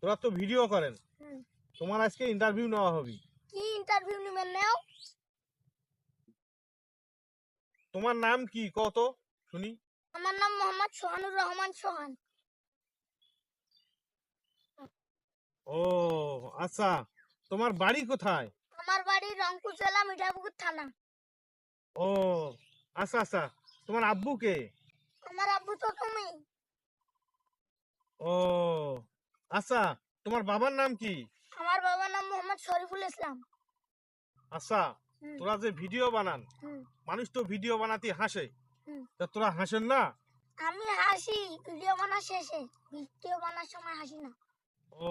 তোরা তো ভিডিও করেন, হুম। তোমার আজকে ইন্টারভিউ নেওয়া হবে। কি ইন্টারভিউ নিবেন নাও? তোমার নাম কি কত শুনি? আমার নাম মোহাম্মদ সোহানুর রহমান সোহান। ও আচ্ছা, তোমার বাড়ি কোথায়? আমার বাড়ি রংপুর জেলা মিঠাপুকুর থানা। ও আচ্ছা আচ্ছা, তোমার আব্বু কে? আমার আব্বু তো তুমি। ও আচ্ছা, তোমার বাবার নাম কি? আমার বাবার নাম মোহাম্মদ শরীফুল ইসলাম। আচ্ছা, হুম, তোরা যে ভিডিও বানান, হুম, মানুষ তো ভিডিও বানাতে হাসে, হুম। তা তোরা হাসেন না? আমি হাসি ভিডিও বানা শেষে, ভিডিও বানার সময় হাসি না। ও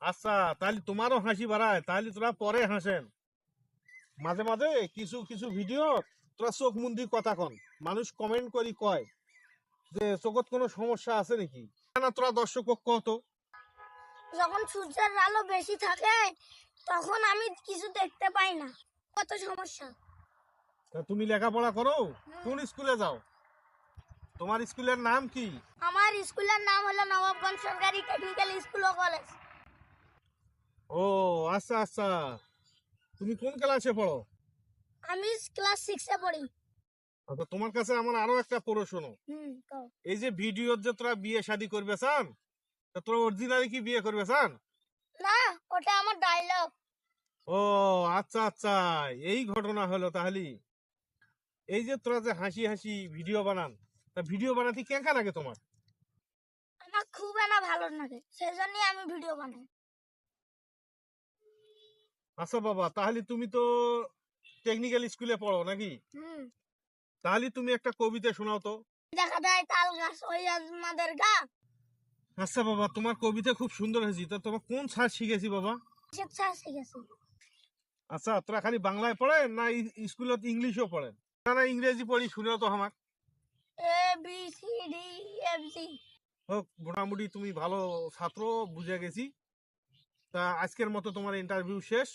আচ্ছা, তাহলে তোমারও হাসি বাড়ায়, তাহলে তোরা পরে হাসেন। মাঝে মাঝে কিছু কিছু ভিডিও তোরা চোখ মুন্দি কথা কন, মানুষ কমেন্ট করি কয় যে চোখত কোনো সমস্যা আছে নাকি, না তোরা দর্শক কত? যখন সূর্যের আলো বেশি থাকে তখন আমি কিছু দেখতে পাই না, কত সমস্যা। তা তুমি লেখাপড়া করো? কোন স্কুলে যাও? তোমার স্কুলের নাম কি? আমার স্কুলের নাম হলো নবাবগঞ্জ সরকারি টেকনিক্যাল স্কুল ও কলেজ। ও আচ্ছা আচ্ছা, তুমি কোন ক্লাসে পড়ো? আমি ক্লাস 6 এ পড়ি। আচ্ছা, তোমার কাছে আমার আরো একটা প্রশ্ন। কও। এই যে ভিডিওর যে তোরা বিয়ে শাদী করবে চান, তা তোরা অরিজিনালি কি বিয়ে করবে চান? না, ওটা আমার ডায়লগ। ও আচ্ছা আচ্ছা, এই ঘটনা হলো তাহলে। এই যে তোরা যে হাসি হাসি ভিডিও বানান, তা ভিডিও বানাতে কেমন লাগে তোমার? আমার খুব না ভালো লাগে, সেজন্যই আমি ভিডিও বানাই। আচ্ছা বাবা, তাহলে তুমি তো টেকনিক্যাল স্কুলে পড়ো নাকি? হুম। তাহলে তুমি একটা কবিতা শোনাও তো। দেখা যায় তাল গাছ ওই আমাদের গা। আচ্ছা বাবা, তোমার কবিতা খুব সুন্দর হয়েছে, তা তোমার কোন স্যার শিখেছি বাবা? শিক্ষা শিখেছি। আচ্ছা, তোরা খালি বাংলায় পড়েন না স্কুলত ইংলিশও পড়েন? না না, ইংরেজি পড়ি, শুনেও তো আমার। A B C D F G. হোক, মোটামুটি তুমি ভালো ছাত্র, বুঝে গেছি। তা আজকের মতো তোমার ইন্টারভিউ শেষ।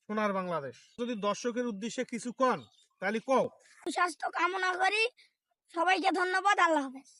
সোনার বাংলাদেশ যদি দর্শকের উদ্দেশ্যে কিছু কন, তাহলে কও। সুস্বাস্থ্য কামনা করি। সবাইকে ধন্যবাদ। আল্লাহ হাফেজ।